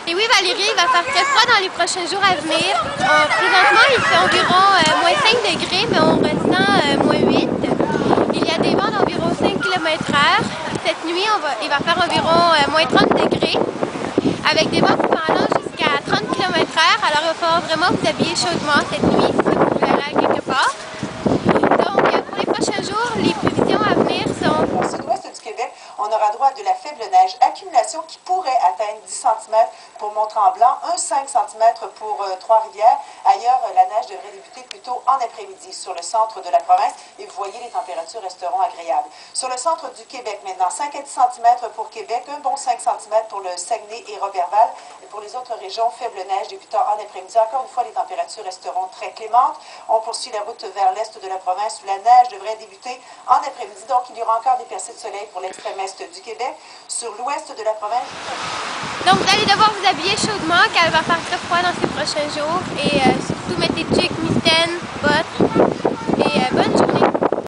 Et oui, Valérie, il va faire très froid dans les prochains jours à venir. Présentement, il fait environ moins 5 degrés, mais on ressent moins 8. Il y a des vents d'environ 5 km/h. Cette nuit, il va faire environ moins 30 degrés, avec des vents pouvant aller jusqu'à 30 km/h. Alors, il va falloir vraiment vous habiller chaudement cette nuit si vous voulez aller à quelque part. Donc, pour les prochains jours, les prévisions à venir sont... Au sud-ouest du Québec, on aura droit à de la faible neige, accumulation qui pourrait atteindre 10 cm pour Mont-Tremblant, 5 cm pour Trois-Rivières. Ailleurs, la neige devrait débuter plutôt en après-midi sur le centre de la province et vous voyez, les températures resteront agréables. Sur le centre du Québec maintenant, 5 à 10 cm pour Québec, un bon 5 cm pour le Saguenay et Roberval. Et pour les autres régions, faible neige débutant en après-midi. Encore une fois, les températures resteront très clémentes. On poursuit la route vers l'est de la province où la neige devrait débuter en après-midi. Donc, il y aura encore des percées de soleil pour l'extrême est du Québec. Sur l'ouest de la province... Donc, vous allez devoir vous habiller chaudement car il va faire très froid dans ces prochains jours et